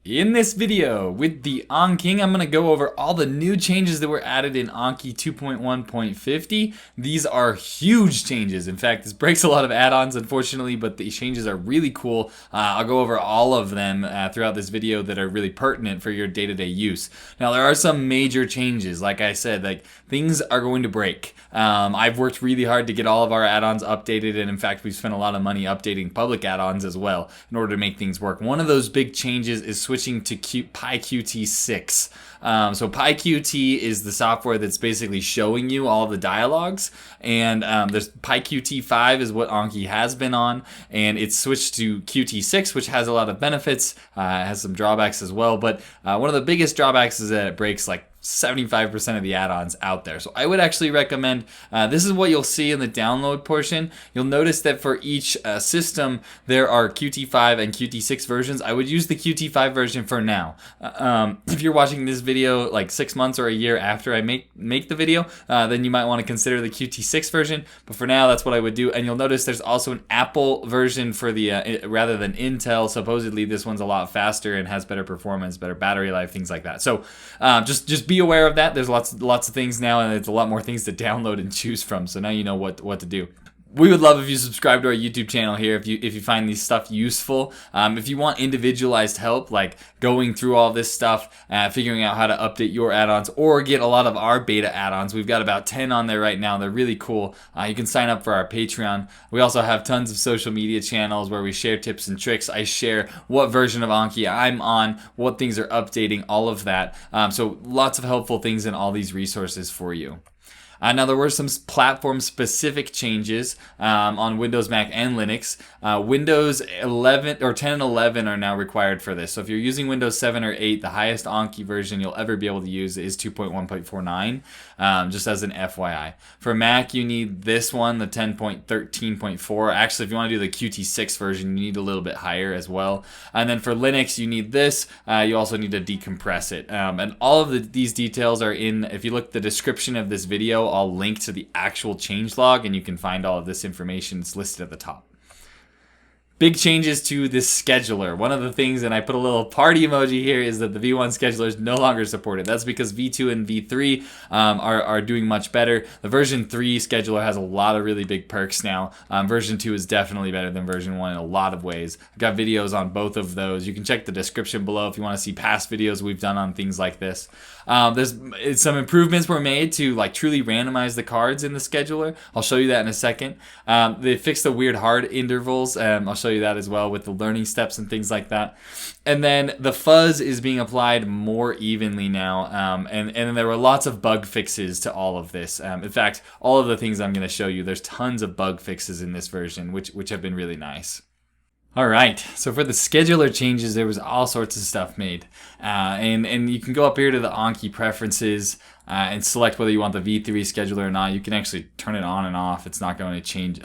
In this video with the AnKing, I'm going to go over all the new changes that were added in Anki 2.1.50. These are huge changes. In fact, this breaks a lot of add-ons, unfortunately, but the changes are really cool. I'll go over all of them throughout this video that are really pertinent for your day-to-day use. Now, there are some major changes. Like I said, things are going to break. I've worked really hard to get all of our add-ons updated, and in fact, we've spent a lot of money updating public add-ons as well in order to make things work. One of those big changes is switching to PyQt6. So PyQt is the software that's basically showing you all of the dialogues, and there's PyQt5 is what Anki has been on, and it's switched to Qt6, which has a lot of benefits, has some drawbacks as well, but one of the biggest drawbacks is that it breaks like 75% of the add-ons out there. So I would actually recommend, this is what you'll see in the download portion. You'll notice that for each system, there are Qt5 and Qt6 versions. I would use the Qt5 version for now. If you're watching this video like 6 months or a year after I make the video, then you might want to consider the Qt6 version. But for now, that's what I would do. And you'll notice there's also an Apple version for the, rather than Intel. Supposedly this one's a lot faster and has better performance, better battery life, things like that. So just be aware of that. There's lots of things now, and it's a lot more things to download and choose from. So now you know what to do. We would love if you subscribe to our YouTube channel here if you find these stuff useful. If you want individualized help, like going through all this stuff, figuring out how to update your add-ons, or get a lot of our beta add-ons. We've got about 10 on there right now. They're really cool. You can sign up for our Patreon. We also have tons of social media channels where we share tips and tricks. I share what version of Anki I'm on, what things are updating, all of that. So lots of helpful things in all these resources for you. Now, there were some platform-specific changes on Windows, Mac, and Linux. Windows 11 or 10 and 11 are now required for this. So if you're using Windows 7 or 8, the highest Anki version you'll ever be able to use is 2.1.49, just as an FYI. For Mac, you need this one, the 10.13.4. Actually, if you want to do the Qt6 version, you need a little bit higher as well. And then for Linux, you need this. You also need to decompress it. And all of these details are in, if you look at the description of this video, I'll link to the actual changelog, and you can find all of this information. It's listed at the top. Big changes to this scheduler. One of the things, and I put a little party emoji here, is that the V1 scheduler is no longer supported. That's because V2 and V3 are doing much better. The version 3 scheduler has a lot of really big perks now. Version 2 is definitely better than version 1 in a lot of ways. I've got videos on both of those. You can check the description below if you want to see past videos we've done on things like this. There's some improvements were made to like truly randomize the cards in the scheduler. I'll show you that in a second. They fixed the weird hard intervals. I'll show you that as well with the learning steps and things like that. And then the fuzz is being applied more evenly now. And there were lots of bug fixes to all of this. In fact, all of the things I'm going to show you, there's tons of bug fixes in this version, which have been really nice. All right, so for the scheduler changes, there was all sorts of stuff made. And you can go up here to the Anki preferences and select whether you want the V3 scheduler or not. You can actually turn it on and off. It's not going to change. You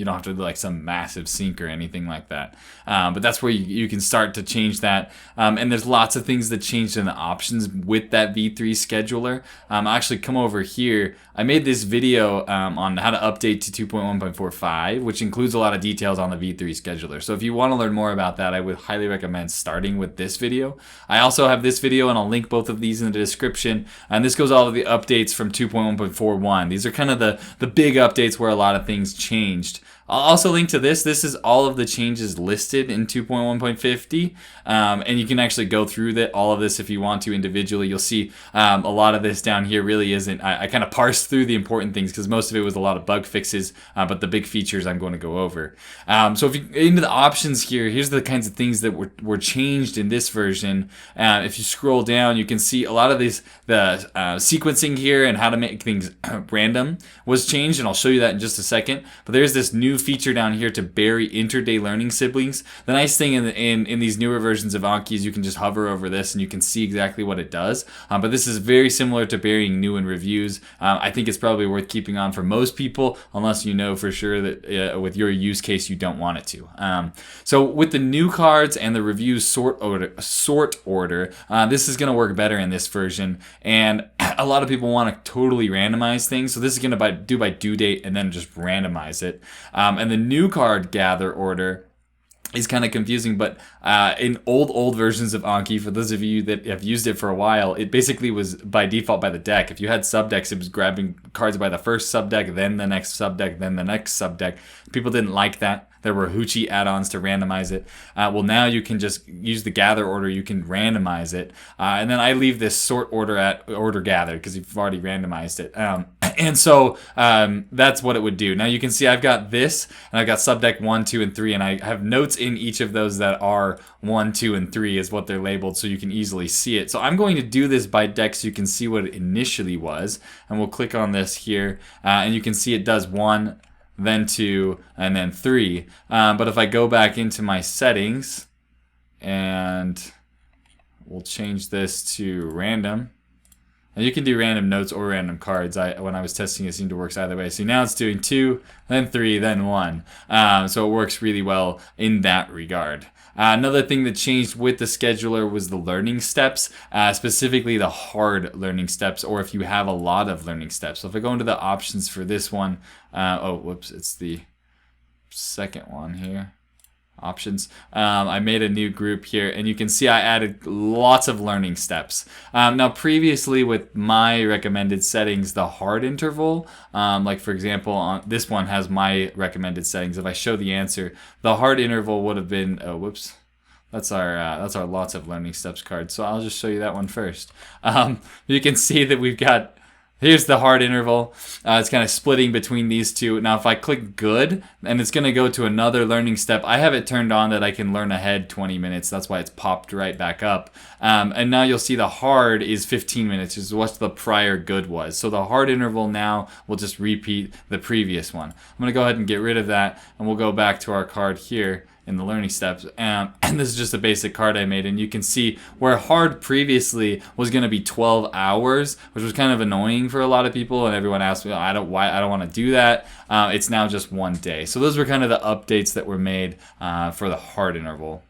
don't have to do like some massive sync or anything like that. But that's where you can start to change that. And there's lots of things that changed in the options with that V3 scheduler. I'll actually come over here. I made this video on how to update to 2.1.45, which includes a lot of details on the V3 scheduler. So if you want to learn more about that, I would highly recommend starting with this video. I also have this video, and I'll link both of these in the description. And this goes all of the updates from 2.1.41. These are kind of the big updates where a lot of things changed. I'll also link to this. This is all of the changes listed in 2.1.50, and you can actually go through all of this if you want to individually. You'll see a lot of this down here really isn't. I kind of parsed through the important things because most of it was a lot of bug fixes, but the big features I'm going to go over. So if you into the options here, here's the kinds of things that were changed in this version. If you scroll down, you can see a lot of the sequencing here and how to make things random was changed, and I'll show you that in just a second. But there's this new feature down here to bury interday learning siblings. The nice thing in these newer versions of Anki is you can just hover over this and you can see exactly what it does. But this is very similar to burying new and reviews. I think it's probably worth keeping on for most people, unless you know for sure that with your use case you don't want it to. So with the new cards and the reviews sort order, this is going to work better in this version. And a lot of people want to totally randomize things, so this is going to do by due date and then just randomize it. And the new card gather order is kind of confusing, but in old versions of Anki, for those of you that have used it for a while, it basically was by default by the deck. If you had subdecks, it was grabbing cards by the first subdeck, then the next subdeck, then the next subdeck. People didn't like that. There were hoochie add-ons to randomize it. Well, now you can just use the gather order. You can randomize it, and then I leave this sort order at order gather because you've already randomized it. And so that's what it would do. Now you can see I've got this, and I've got subdeck 1, 2, and 3, and I have notes in each of those that are 1, 2, and 3 is what they're labeled, so you can easily see it. So I'm going to do this by deck so you can see what it initially was, and we'll click on this here, and you can see it does 1, then 2, and then 3. But if I go back into my settings, and we'll change this to random. And you can do random notes or random cards. When I was testing, it seemed to work either way. So now it's doing 2, then 3, then 1. So it works really well in that regard. Another thing that changed with the scheduler was the learning steps, specifically the hard learning steps, or if you have a lot of learning steps. So if I go into the options for this one, it's the second one here. Options. I made a new group here, and you can see I added lots of learning steps. Now previously with my recommended settings, the hard interval, like for example this one has my recommended settings. If I show the answer, the hard interval would have been that's our lots of learning steps card. So I'll just show you that one first. You can see that we've got, here's the hard interval. It's kind of splitting between these two. Now if I click good, and it's going to go to another learning step, I have it turned on that I can learn ahead 20 minutes. That's why it's popped right back up. And now you'll see the hard is 15 minutes, is what the prior good was. So the hard interval now will just repeat the previous one. I'm going to go ahead and get rid of that, and we'll go back to our card here in the learning steps, and this is just a basic card I made, and you can see where hard previously was going to be 12 hours, which was kind of annoying for a lot of people, and everyone asked me, I don't want to do that. It's now just 1 day. So those were kind of the updates that were made for the hard interval.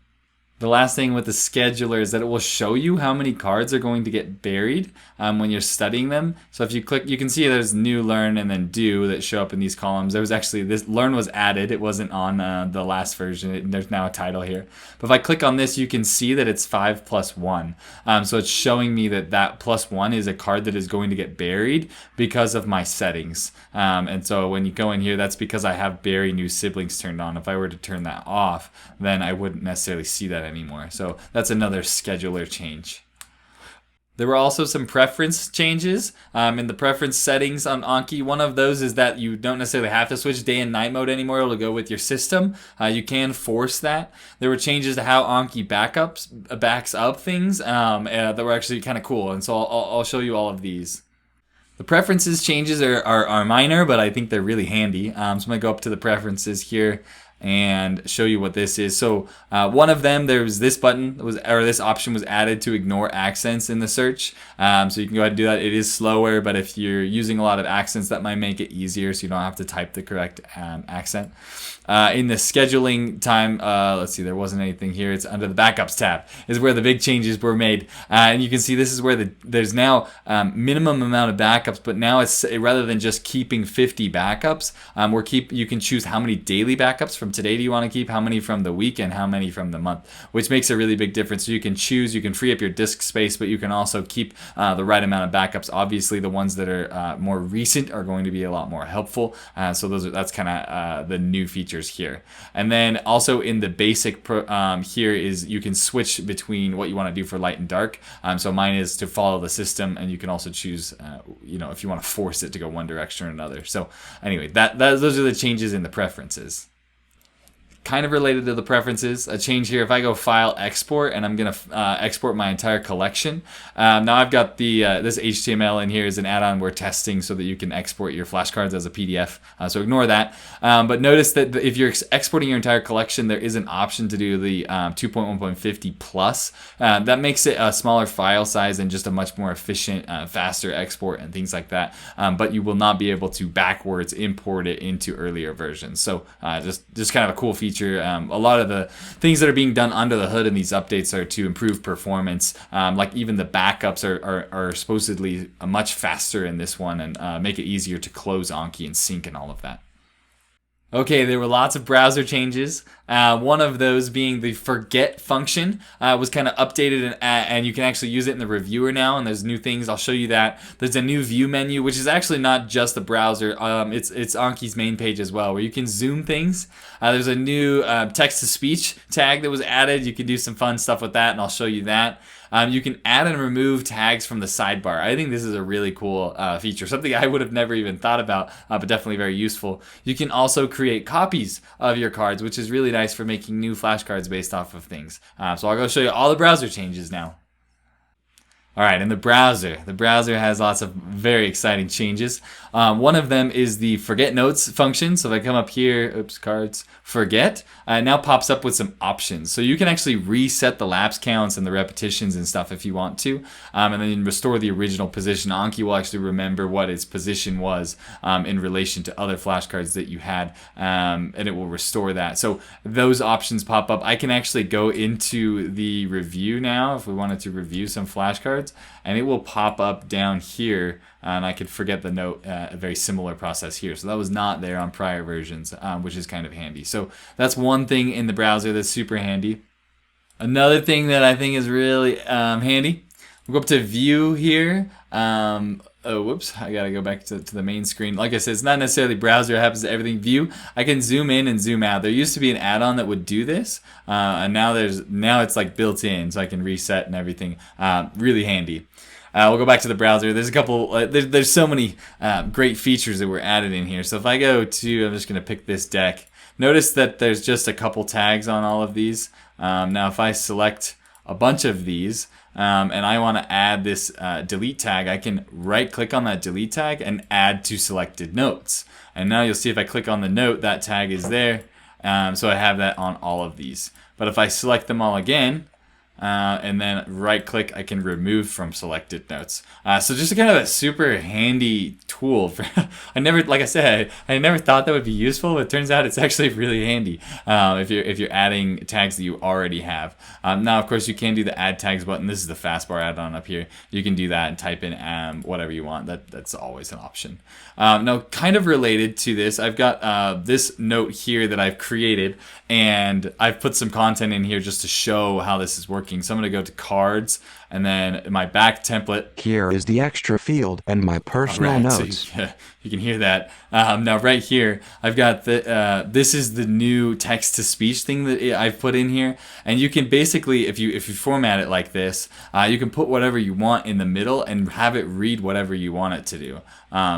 The last thing with the scheduler is that it will show you how many cards are going to get buried when you're studying them. So if you click, you can see there's new, learn, and then do that show up in these columns. There was actually, this learn was added. It wasn't on the last version. There's now a title here. But if I click on this, you can see that it's 5 plus 1. So it's showing me that that plus 1 is a card that is going to get buried because of my settings. And so when you go in here, that's because I have bury new siblings turned on. If I were to turn that off, then I wouldn't necessarily see that anymore. So that's another scheduler change. There were also some preference changes in the preference settings on Anki. One of those is that you don't necessarily have to switch day and night mode anymore. It'll go with your system. You can force that. There were changes to how Anki backs up things that were actually kind of cool. And so I'll show you all of these. The preferences changes are minor, but I think they're really handy. So I'm going to go up to the preferences here and show you what this is. So one of them, there was this button this option was added to ignore accents in the search. So you can go ahead and do that. It is slower, but if you're using a lot of accents, that might make it easier, so you don't have to type the correct accent. In the scheduling time, let's see, there wasn't anything here. It's under the backups tab is where the big changes were made. And you can see this is where there's now minimum amount of backups, but now it's rather than just keeping 50 backups, you can choose how many daily backups from today do you want to keep, how many from the week, and how many from the month, which makes a really big difference. So you can choose, you can free up your disk space, but you can also keep the right amount of backups. Obviously, the ones that are more recent are going to be a lot more helpful. So that's kind of the new feature here. And then also in the basic here is you can switch between what you want to do for light and dark. So mine is to follow the system, and you can also choose if you want to force it to go one direction or another. So anyway, those are the changes in the preferences. Kind of related to the preferences, a change here. If I go File, Export, and I'm going to export my entire collection. Now I've got this HTML in here is an add-on we're testing so that you can export your flashcards as a PDF. So ignore that. But notice that if you're exporting your entire collection, there is an option to do the 2.1.50 plus. That makes it a smaller file size and just a much more efficient, faster export and things like that. But you will not be able to backwards import it into earlier versions. So just kind of a cool feature. A lot of the things that are being done under the hood in these updates are to improve performance. Like even the backups are supposedly much faster in this one, and make it easier to close Anki and sync and all of that. Okay, there were lots of browser changes. One of those being the forget function was kind of updated, and you can actually use it in the reviewer now. And there's new things. I'll show you that. There's a new view menu, which is actually not just the browser. It's Anki's main page as well, where you can zoom things. There's a new text-to-speech tag that was added. You can do some fun stuff with that, and I'll show you that. You can add and remove tags from the sidebar. I think this is a really cool feature, something I would have never even thought about, but definitely very useful. You can also create copies of your cards, which is really nice for making new flashcards based off of things. So I'll go show you all the browser changes now. All right, in the browser has lots of very exciting changes. One of them is the forget notes function. So if I come up here, oops, cards, forget, it now pops up with some options. So you can actually reset the lapse counts and the repetitions and stuff if you want to, and then restore the original position. Anki will actually remember what its position was in relation to other flashcards that you had, and it will restore that. So those options pop up. I can actually go into the review now if we wanted to review some flashcards, and it will pop up down here, and I could forget the note, a very similar process here. So that was not there on prior versions, which is kind of handy. So that's one thing in the browser that's super handy. Another thing that I think is really handy, we'll go up to view here. Oh, whoops, I gotta go back to the main screen. Like I said, it's not necessarily browser, it happens to everything. View, I can zoom in and zoom out. There used to be an add-on that would do this, and now it's like built in, so I can reset and everything. Really handy. We'll go back to the browser. There's a couple, there's so many great features that were added in here. So if I go to, I'm just gonna pick this deck. Notice that there's just a couple tags on all of these. Now if I select a bunch of these, and I want to add this delete tag, I can right click on that delete tag and add to selected notes. And now you'll see if I click on the note, that tag is there. So I have that on all of these. But if I select them all again, and then right click, I can remove from selected notes. So just kind of a super handy tool for like I said, I never thought that would be useful, but it turns out it's actually really handy if you're adding tags that you already have. Now of course you can do the add tags button. This is the fastbar add-on up here. You can do that and type in whatever you want. That's always an option. Now kind of related to this, I've got this note here that I've created, and I've put some content in here just to show how this is working. So I'm going to go to cards, and then my back template. Here is the extra field and my personal notes. So you can hear that. Now right here, I've got this is the new text-to-speech thing that I've put in here, and you can basically, if you format it like this, you can put whatever you want in the middle and have it read whatever you want it to do.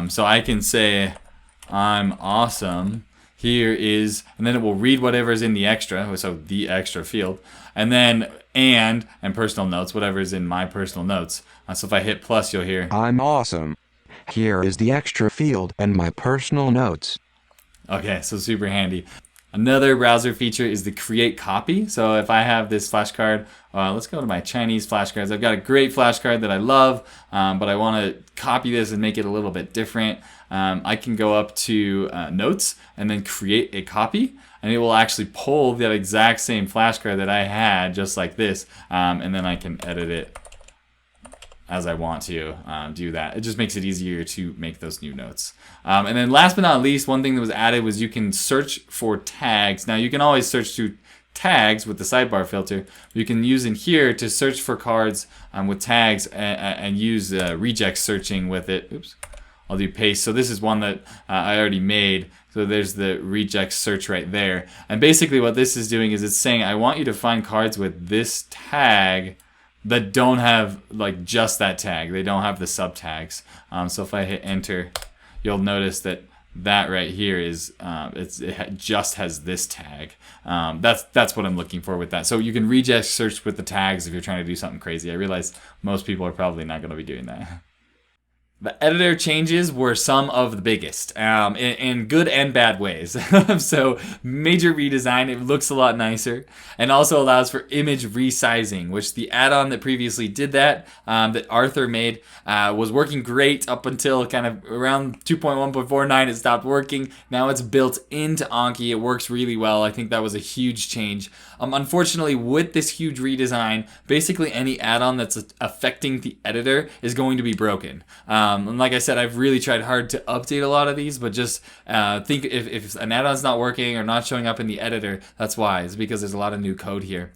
So I can say, "I'm awesome." Here is, and then it will read whatever's in the extra, so the extra field, and then and personal notes, whatever is in my personal notes. So if I hit plus, you'll hear, "I'm awesome. Here is the extra field and my personal notes." Okay, so super handy. Another browser feature is the create copy. So if I have this flashcard, let's go to my Chinese flashcards. I've got a great flashcard that I love, but I want to copy this and make it a little bit different. I can go up to notes and then create a copy, and it will actually pull that exact same flashcard that I had, just like this, and then I can edit it as I want to do that. It just makes it easier to make those new notes. And then last but not least, one thing that was added was you can search for tags. Now you can always search through tags with the sidebar filter. You can use in here to search for cards with tags and use reject searching with it. Oops, I'll do paste. So this is one that I already made. So there's the reject search right there. And basically what this is doing is it's saying, I want you to find cards with this tag that don't have like just that tag. They don't have the sub tags. So if I hit enter, you'll notice that right here is it just has this tag. That's what I'm looking for with that. So you can reject search with the tags if you're trying to do something crazy. I realize most people are probably not going to be doing that. The editor changes were some of the biggest, in good and bad ways. So major redesign, it looks a lot nicer, and also allows for image resizing, which the add-on that previously did that Arthur made, was working great up until kind of around 2.1.49 it stopped working. Now it's built into Anki, it works really well. I think that was a huge change. Unfortunately, with this huge redesign, basically any add-on that's affecting the editor is going to be broken. And like I said, I've really tried hard to update a lot of these, but just think if an add-on's not working or not showing up in the editor, that's why. It's because there's a lot of new code here.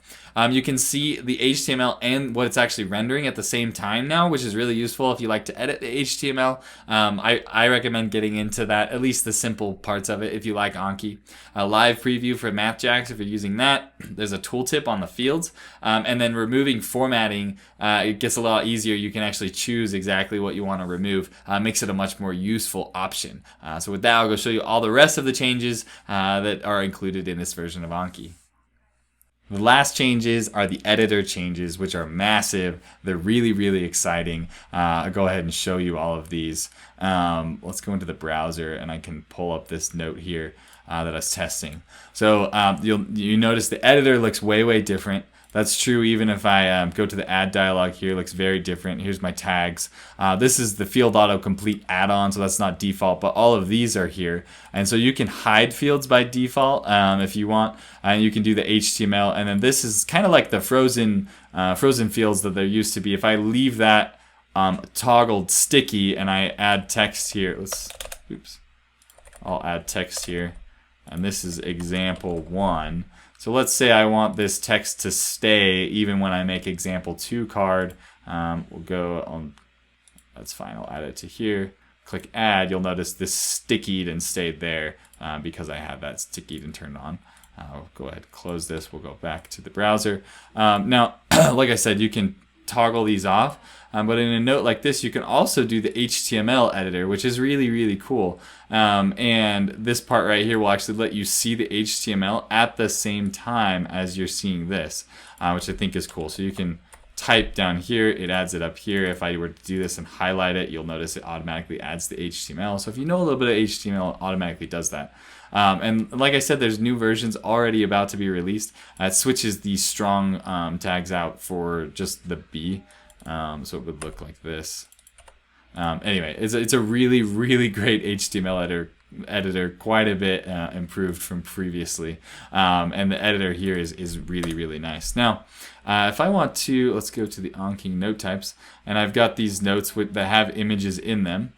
You can see the HTML and what it's actually rendering at the same time now, which is really useful if you like to edit the HTML. I recommend getting into that, at least the simple parts of it, if you like Anki. A live preview for MathJax if you're using that. There's a tooltip on the fields. And then removing formatting, it gets a lot easier. You can actually choose exactly what you want to remove. Makes it a much more useful option. So with that, I'll go show you all the rest of the changes that are included in this version of Anki. The last changes are the editor changes, which are massive. They're really, really exciting. I'll go ahead and show you all of these. Let's go into the browser and I can pull up this note here that I was testing. So you notice the editor looks way, way different. That's true even if I go to the add dialog here. It looks very different. Here's my tags. This is the field autocomplete add-on, so that's not default, but all of these are here. And so you can hide fields by default if you want. And you can do the HTML. And then this is kind of like the frozen fields that there used to be. If I leave that toggled sticky and I add text here, I'll add text here. And this is example 1. So let's say I want this text to stay even when I make example 2 card. We'll go on, that's fine, I'll add it to here. Click add, you'll notice this stickied and stayed there because I had that stickied and turned on. I'll go ahead and close this, we'll go back to the browser. Now, like I said, you can toggle these off. But in a note like this, you can also do the HTML editor, which is really, really cool. And this part right here will actually let you see the HTML at the same time as you're seeing this, which I think is cool. So you can type down here, it adds it up here. If I were to do this and highlight it, you'll notice it automatically adds the HTML. So if you know a little bit of HTML, it automatically does that. And like I said, there's new versions already about to be released. It switches these strong tags out for just the B. So it would look like this. Anyway, it's a really, really great HTML editor, quite a bit improved from previously. And the editor here is really, really nice. Now, if I want to, let's go to the AnKing note types, and I've got these notes that have images in them.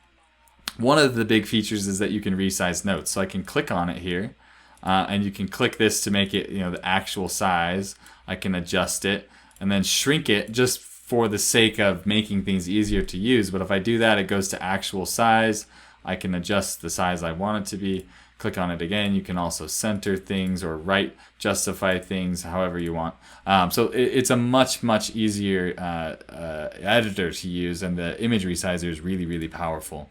One of the big features is that you can resize notes. So I can click on it here, and you can click this to make it, the actual size. I can adjust it and then shrink it just for the sake of making things easier to use. But if I do that, it goes to actual size. I can adjust the size I want it to be. Click on it again. You can also center things or justify things however you want. So it's a much, much easier editor to use, and the image resizer is really, really powerful.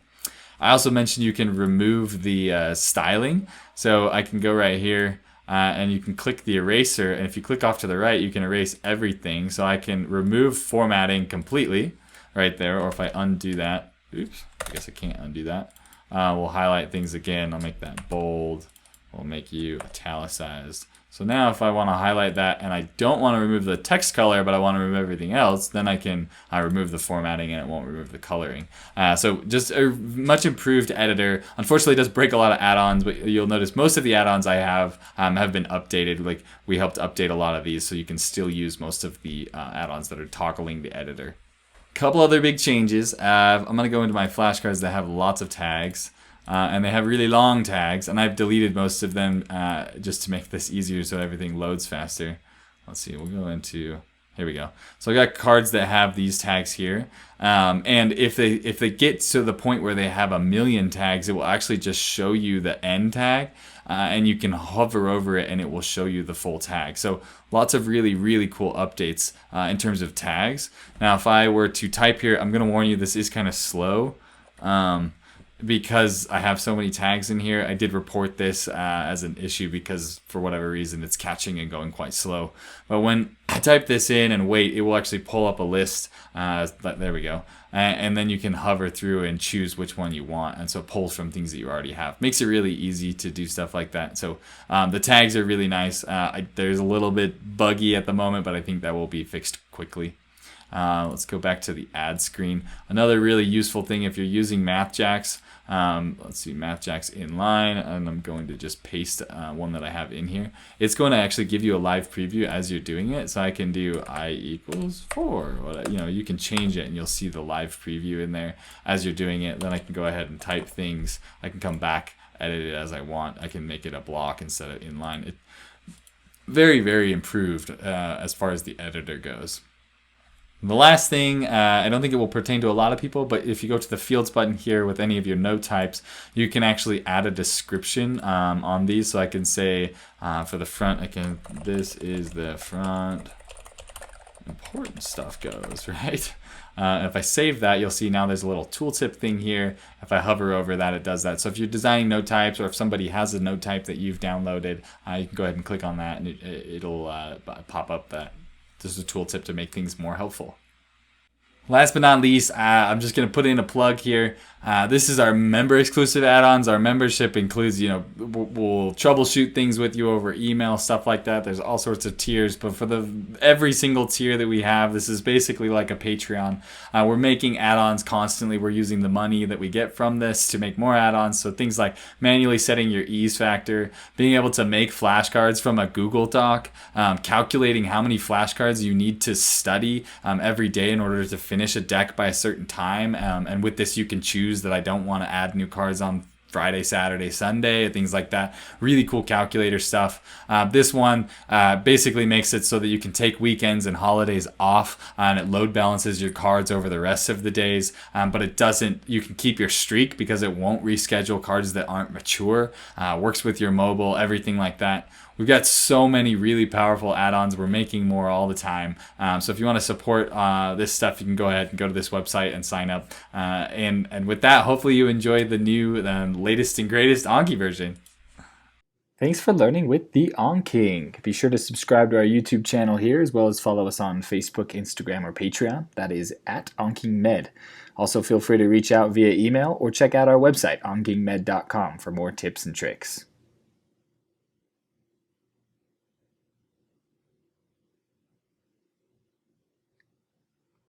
I also mentioned you can remove the styling. So I can go right here and you can click the eraser, and if you click off to the right, you can erase everything. So I can remove formatting completely right there, or if I undo that, oops, I guess I can't undo that. We'll highlight things again. I'll make that bold. We'll make you italicized. So now if I want to highlight that and I don't want to remove the text color, but I want to remove everything else, then I can remove the formatting and it won't remove the coloring. So just a much improved editor. Unfortunately, it does break a lot of add-ons, but you'll notice most of the add-ons I have been updated. Like, we helped update a lot of these, so you can still use most of the add-ons that are toggling the editor. Couple other big changes. I'm going to go into my flashcards that have lots of tags. And they have really long tags, and I've deleted most of them just to make this easier so everything loads faster. Let's see, we'll go into, here we go. So I got cards that have these tags here, and if they get to the point where they have 1,000,000 tags, it will actually just show you the end tag, and you can hover over it and it will show you the full tag. So lots of really, really cool updates in terms of tags. Now if I were to type here, I'm going to warn you, this is kind of slow. Because I have so many tags in here. I did report this as an issue because for whatever reason it's catching and going quite slow. But when I type this in and wait, it will actually pull up a list. There we go. And then you can hover through and choose which one you want. And so it pulls from things that you already have. Makes it really easy to do stuff like that. So the tags are really nice. There's a little bit buggy at the moment, but I think that will be fixed quickly. Let's go back to the add screen. Another really useful thing if you're using MathJax, let's see, MathJax inline, and I'm going to just paste one that I have in here. It's going to actually give you a live preview as you're doing it. So I can do I equals 4. You can change it and you'll see the live preview in there as you're doing it. Then I can go ahead and type things. I can come back, edit it as I want. I can make it a block instead of inline. Very, very improved as far as the editor goes. The last thing, I don't think it will pertain to a lot of people, but if you go to the Fields button here with any of your note types, you can actually add a description on these. So I can say for the front, this is the front, important stuff goes, right? If I save that, you'll see now there's a little tooltip thing here. If I hover over that, it does that. So if you're designing note types, or if somebody has a note type that you've downloaded, you can go ahead and click on that, and it'll pop up that this is a tooltip to make things more helpful. Last but not least, I'm just going to put in a plug here. This is our member exclusive add-ons. Our membership includes, we'll troubleshoot things with you over email, stuff like that. There's all sorts of tiers, but for every single tier that we have, this is basically like a Patreon. We're making add-ons constantly. We're using the money that we get from this to make more add-ons. So things like manually setting your ease factor, being able to make flashcards from a Google Doc, calculating how many flashcards you need to study every day in order to finish a deck by a certain time. And with this, you can choose that I don't want to add new cards on Friday, Saturday, Sunday, things like that. Really cool calculator stuff. This one basically makes it so that you can take weekends and holidays off, and it load balances your cards over the rest of the days, but it doesn't, you can keep your streak because it won't reschedule cards that aren't mature. Works with your mobile, everything like that. We've got so many really powerful add-ons. We're making more all the time. So if you want to support this stuff, you can go ahead and go to this website and sign up. And with that, hopefully you enjoy the new, latest and greatest Anki version. Thanks for learning with the AnKing. Be sure to subscribe to our YouTube channel here, as well as follow us on Facebook, Instagram, or Patreon. That is at AnKingMed. Also, feel free to reach out via email or check out our website, ankingmed.com, for more tips and tricks.